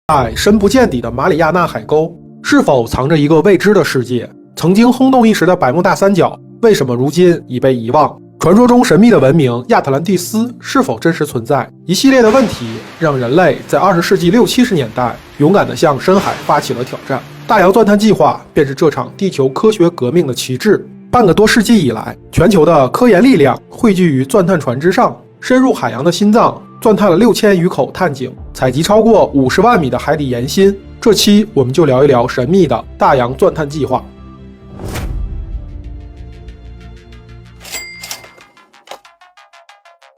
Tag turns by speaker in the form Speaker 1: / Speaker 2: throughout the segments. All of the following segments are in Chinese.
Speaker 1: 在深不见底的马里亚纳海沟，是否藏着一个未知的世界？曾经轰动一时的百慕大三角，为什么如今已被遗忘？传说中神秘的文明亚特兰蒂斯是否真实存在？一系列的问题让人类在20世纪60、70年代勇敢地向深海发起了挑战。大洋钻探计划便是这场地球科学革命的旗帜。半个多世纪以来，全球的科研力量汇聚于钻探船之上，深入海洋的心脏，钻探了6000余口探井，采集超过50万米的海底盐芯。这期我们就聊一聊神秘的大洋钻探计划。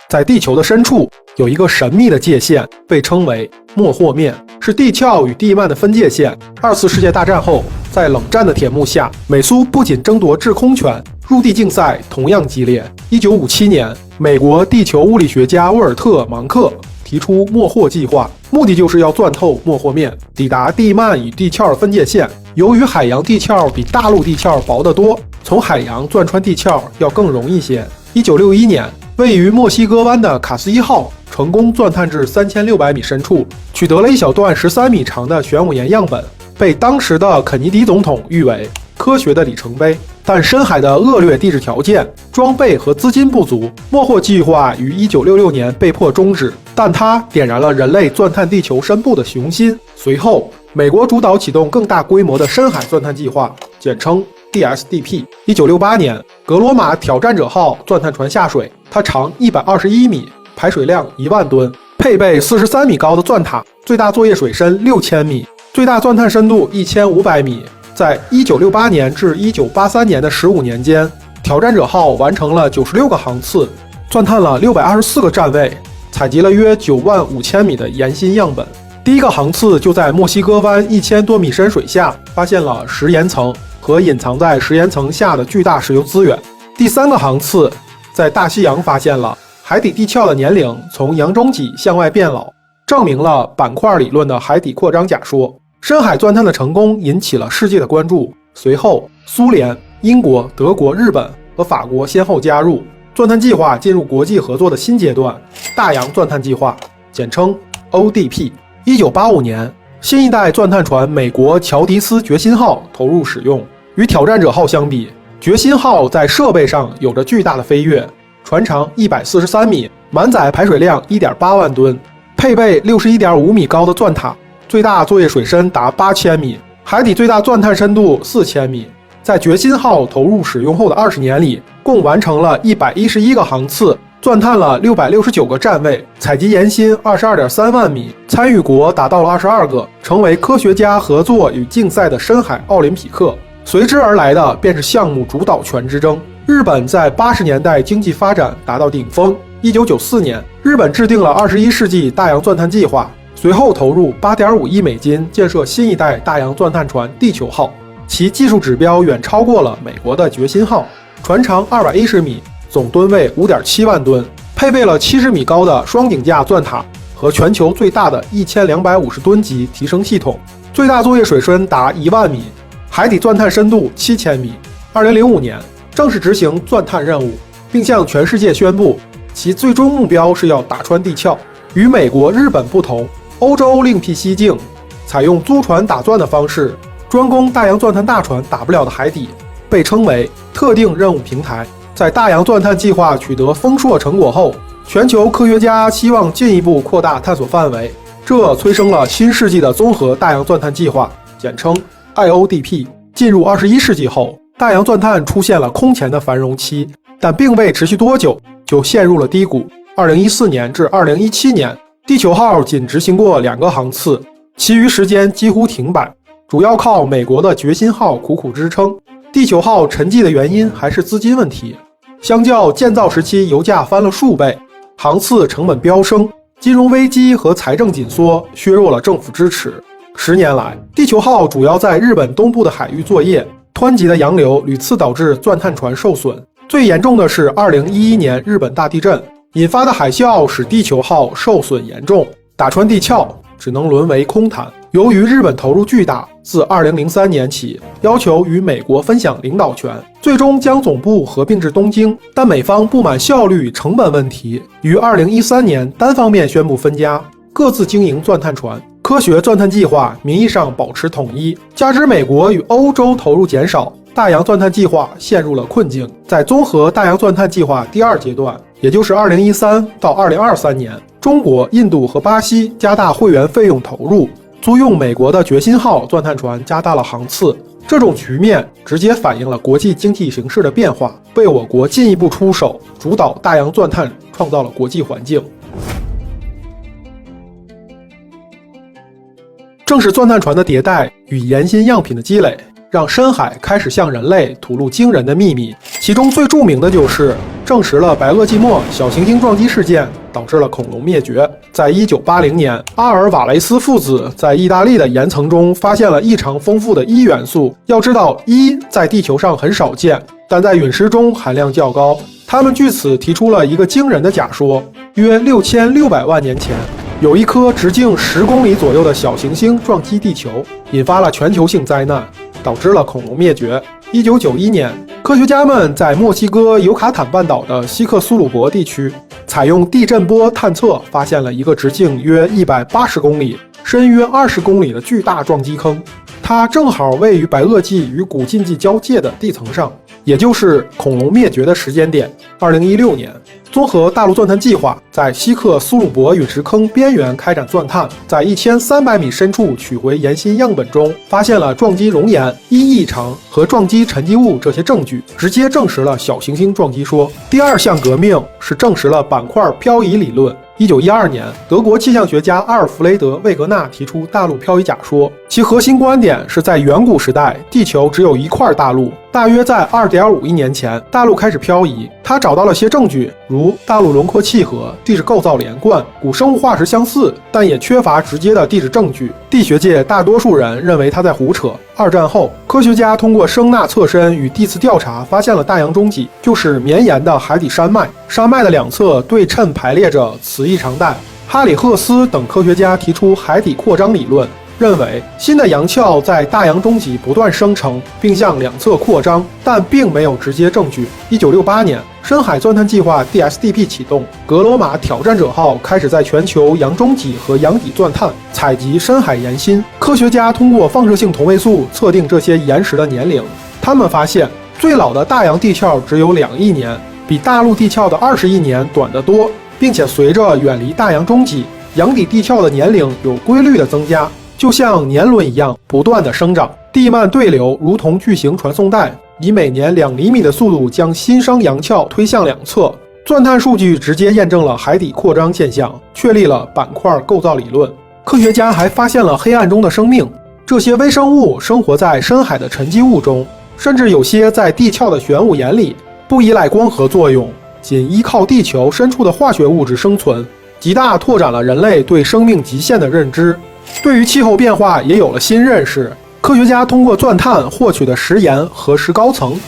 Speaker 1: 在地球的深处有一个神秘的界限，被称为莫霍面，是地壳与地幔的分界线。2次世界大战后，在冷战的铁幕下，美苏不仅争夺制空权，陆地竞赛同样激烈。1957年，美国地球物理学家沃尔特·芒克提出莫霍计划，目的就是要钻透莫霍面，抵达地幔与地壳的分界线。由于海洋地壳比大陆地壳薄得多，从海洋钻穿地壳要更容易些。1961年，位于墨西哥湾的卡斯1号成功钻探至3600米深处，取得了一小段13米长的玄武岩样本，被当时的肯尼迪总统誉为科学的里程碑。但深海的恶劣地质条件、装备和资金不足，莫霍计划于1966年被迫终止，但它点燃了人类钻探地球深部的雄心。随后，美国主导启动更大规模的深海钻探计划，简称DSDP。1968年，格罗马挑战者号钻探船下水，它长121米，排水量1万吨，配备43米高的钻塔，最大作业水深6000米，最大钻探深度1500米。在1968年至1983年的15年间，挑战者号完成了96个航次，钻探了624个站位，采集了约95000米的盐芯样本。第一个航次就在墨西哥湾1000多米深水下发现了石岩层和隐藏在石岩层下的巨大石油资源。第三个航次在大西洋发现了海底地壳的年龄从洋中脊向外变老，证明了板块理论的海底扩张假说。深海钻探的成功引起了世界的关注，随后苏联、英国、德国、日本和法国先后加入，钻探计划进入国际合作的新阶段——大洋钻探计划，简称 ODP。1985年，新一代钻探船美国乔迪斯决心号投入使用。与挑战者号相比，决心号在设备上有着巨大的飞跃，船长143米，满载排水量1.8万吨，配备61.5米高的钻塔，最大作业水深达8000米，海底最大钻探深度4000米。在决心号投入使用后的20年里，共完成了111个航次，钻探了669个站位，采集盐芯22.3万米，参与国达到了22个，成为科学家合作与竞赛的深海奥林匹克。随之而来的便是项目主导权之争。日本在80年代经济发展达到顶峰，1994年，日本制定了21世纪大洋钻探计划，随后投入8.5亿美金建设新一代大洋钻探船地球号，其技术指标远超过了美国的决心号，船长210米，总吨位5.7万吨，配备了70米高的双顶架钻塔和全球最大的1250吨级提升系统，最大作业水深达1万米，海底钻探深度7000米。2005年正式执行钻探任务，并向全世界宣布其最终目标是要打穿地壳。与美国、日本不同，欧洲另辟蹊径，采用租船打钻的方式，专攻大洋钻探大船打不了的海底，被称为特定任务平台。在大洋钻探计划取得丰硕成果后，全球科学家希望进一步扩大探索范围，这催生了新世纪的综合大洋钻探计划，简称 IODP。 进入21世纪后，大洋钻探出现了空前的繁荣期，但并未持续多久就陷入了低谷。2014年至2017年，地球号仅执行过2个航次，其余时间几乎停摆，主要靠美国的决心号苦苦支撑。地球号沉寂的原因还是资金问题，相较建造时期油价翻了数倍，航次成本飙升，金融危机和财政紧缩削弱了政府支持。10年来，地球号主要在日本东部的海域作业，湍急的洋流屡次导致钻探船受损，最严重的是2011年日本大地震引发的海啸，使地球号受损严重，打穿地壳只能沦为空谈。由于日本投入巨大，自2003年起要求与美国分享领导权，最终将总部合并至东京，但美方不满效率成本问题，于2013年单方面宣布分家，各自经营钻探船。科学钻探计划名义上保持统一，加之美国与欧洲投入减少，大洋钻探计划陷入了困境。在综合大洋钻探计划第二阶段，也就是2013到2023年，中国、印度和巴西加大会员费用投入，租用美国的决心号钻探船加大了航次。这种局面直接反映了国际经济形势的变化，为我国进一步出手主导大洋钻探创造了国际环境。正是钻探船的迭代与研新样品的积累，让深海开始向人类吐露惊人的秘密。其中最著名的就是证实了白垩纪末小行星撞击事件导致了恐龙灭绝。在1980年，阿尔瓦雷斯父子在意大利的岩层中发现了异常丰富的铱元素。要知道，铱在地球上很少见，但在陨石中含量较高。他们据此提出了一个惊人的假说：约6600万年前，有一颗直径10公里左右的小行星撞击地球，引发了全球性灾难，导致了恐龙灭绝。1991年，科学家们在墨西哥尤卡坦半岛的西克苏鲁伯地区，采用地震波探测，发现了一个直径约180公里、深约20公里的巨大撞击坑。它正好位于白垩纪与古近纪交界的地层上，也就是恐龙灭绝的时间点。2016年，综合大陆钻探计划在西克苏鲁伯陨石坑边缘开展钻探，在1300米深处取回岩心样本中，发现了撞击熔岩、铱异常和撞击沉积物这些证据，直接证实了小行星撞击说。第二项革命是证实了板块漂移理论。1912年，德国气象学家阿尔弗雷德·魏格纳提出大陆漂移假说，其核心观点是在远古时代，地球只有一块大陆，大约在2.5亿年前，大陆开始漂移。他找到了些证据，如大陆轮廓契合、地质构造连贯、古生物化石相似，但也缺乏直接的地质证据。地学界大多数人认为他在胡扯。二战后，科学家通过声呐侧身与地磁调查，发现了大洋中脊就是绵延的海底山脉，山脉的两侧对称排列着磁异常带。哈里赫斯等科学家提出海底扩张理论，认为新的洋壳在大洋中脊不断生成，并向两侧扩张，但并没有直接证据。1968年，深海钻探计划 DSDP 启动，格罗马挑战者号开始在全球洋中脊和洋底钻探，采集深海岩心。科学家通过放射性同位素测定这些岩石的年龄，他们发现最老的大洋地壳只有2亿年，比大陆地壳的20亿年短得多，并且随着远离大洋中脊，洋底地壳的年龄有规律的增加，就像年轮一样不断的生长。地幔对流如同巨型传送带，以每年2厘米的速度将新生洋壳推向两侧。钻探数据直接验证了海底扩张现象，确立了板块构造理论。科学家还发现了黑暗中的生命，这些微生物生活在深海的沉积物中，甚至有些在地壳的玄武岩里，不依赖光合作用，仅依靠地球深处的化学物质生存，极大拓展了人类对生命极限的认知。对于气候变化也有了新认识。科学家通过钻探获取的石岩和石膏层，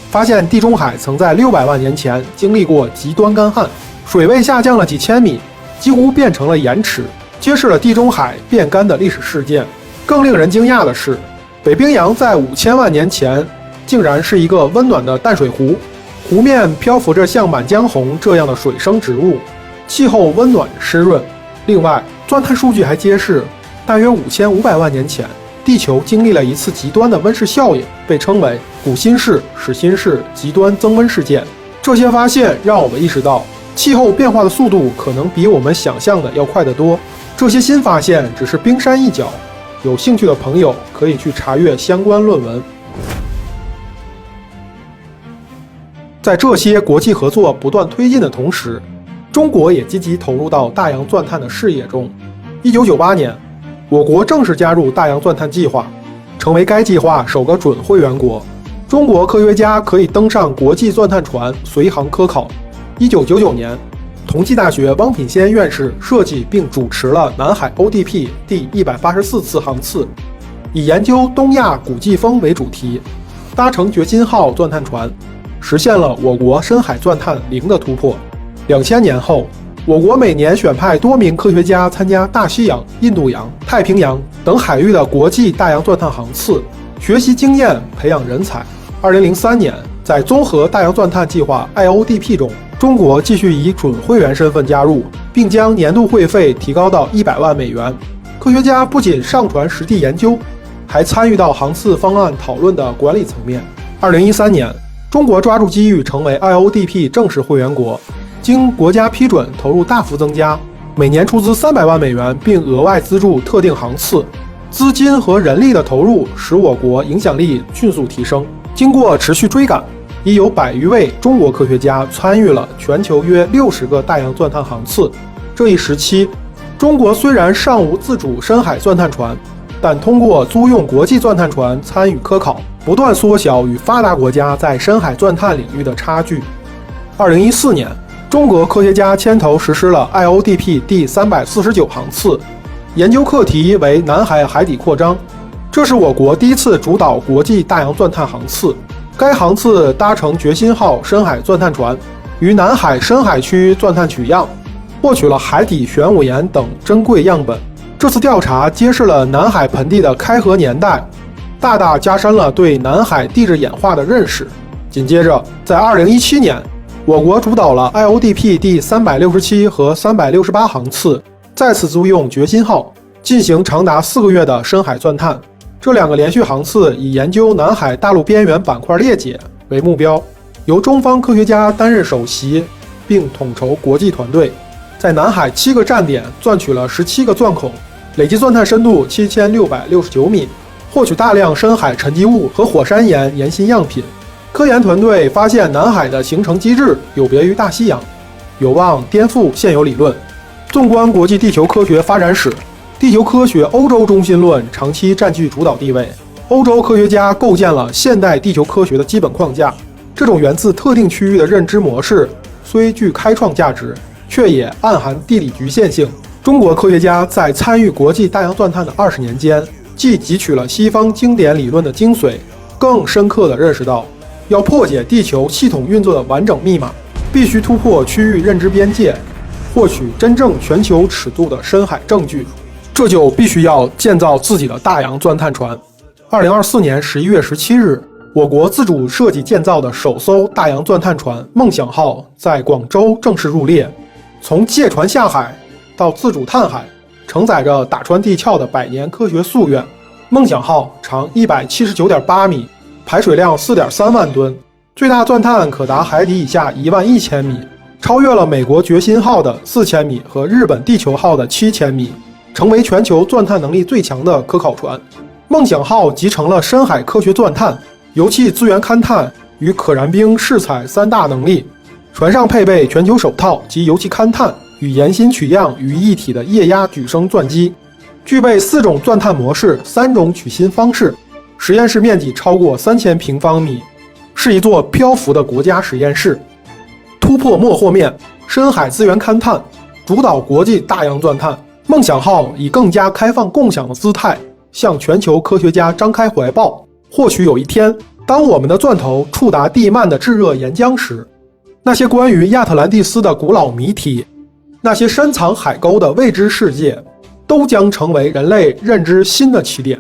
Speaker 1: 发现地中海曾在600万年前经历过极端干旱，水位下降了几千米，几乎变成了盐池，揭示了地中海变干的历史事件。更令人惊讶的是，北冰洋在5000万年前竟然是一个温暖的淡水湖，湖面漂浮着像满江红这样的水生植物，气候温暖湿润。另外，钻探数据还揭示，大约5500万年前，地球经历了一次极端的温室效应，被称为古新氏始新氏极端增温事件。这些发现让我们意识到，气候变化的速度可能比我们想象的要快得多。这些新发现只是冰山一角，有兴趣的朋友可以去查阅相关论文。在这些国际合作不断推进的同时，中国也积极投入到大洋钻探的事业中。1998年，我国正式加入大洋钻探计划，成为该计划首个准会员国。中国科学家可以登上国际钻探船随航科考。1999年，同济大学汪品先院士设计并主持了南海 ODP 第184次航次，以研究东亚古季风为主题，搭乘决心号钻探船，实现了我国深海钻探零的突破。2000年后，我国每年选派多名科学家参加大西洋、印度洋、太平洋等海域的国际大洋钻探航次，学习经验，培养人才。2003年，在综合大洋钻探计划 IODP 中，中国继续以准会员身份加入，并将年度会费提高到100万美元。科学家不仅上传实地研究，还参与到航次方案讨论的管理层面。2013年，中国抓住机遇成为 IODP 正式会员国，经国家批准投入大幅增加，每年出资300万美元，并额外资助特定航次。资金和人力的投入使我国影响力迅速提升。经过持续追赶，已有100余位中国科学家参与了全球约60个大洋钻探航次。这一时期，中国虽然尚无自主深海钻探船，但通过租用国际钻探船参与科考，不断缩小与发达国家在深海钻探领域的差距。2014年，中国科学家牵头实施了 IODP 第349航次，研究课题为南海海底扩张，这是我国第一次主导国际大洋钻探航次。该航次搭乘决心号深海钻探船，于南海深海区钻探取样，获取了海底玄武岩等珍贵样本。这次调查揭示了南海盆地的开河年代，大大加深了对南海地质演化的认识。紧接着，在2017年，我国主导了 IODP 第367和368航次，再次租用决心号进行长达4个月的深海钻探。这2个连续航次以研究南海大陆边缘板块裂解为目标，由中方科学家担任首席，并统筹国际团队，在南海7个站点钻取了17个钻孔，累计钻探深度7669米，获取大量深海沉积物和火山岩岩心样品。科研团队发现南海的形成机制有别于大西洋，有望颠覆现有理论。纵观国际地球科学发展史，地球科学欧洲中心论长期占据主导地位。欧洲科学家构建了现代地球科学的基本框架。这种源自特定区域的认知模式虽具开创价值，却也暗含地理局限性。中国科学家在参与国际大洋钻探的20年间，既汲取了西方经典理论的精髓，更深刻地认识到，要破解地球系统运作的完整密码，必须突破区域认知边界，获取真正全球尺度的深海证据。这就必须要建造自己的大洋钻探船。2024年11月17日，我国自主设计建造的首艘大洋钻探船梦想号在广州正式入列。从借船下海到自主探海，承载着打穿地壳的100年科学夙愿。梦想号长179.8米，排水量4.3万吨，最大钻探可达海底以下11000米，超越了美国决心号的4000米和日本地球号的7000米，成为全球钻探能力最强的科考船。梦想号集成了深海科学钻探、油气资源勘探与可燃冰试采3大能力。船上配备全球首套及油气勘探与岩心取样于一体的液压举升钻机，具备4种钻探模式、3种取芯方式。实验室面积超过3000平方米，是一座漂浮的国家实验室。突破没货面，深海资源勘探，主导国际大洋钻探。梦想号以更加开放共享的姿态，向全球科学家张开怀抱。或许有一天，当我们的钻头触达地幔的炙热岩浆时，那些关于亚特兰蒂斯的古老谜题，那些深藏海沟的未知世界，都将成为人类认知新的起点。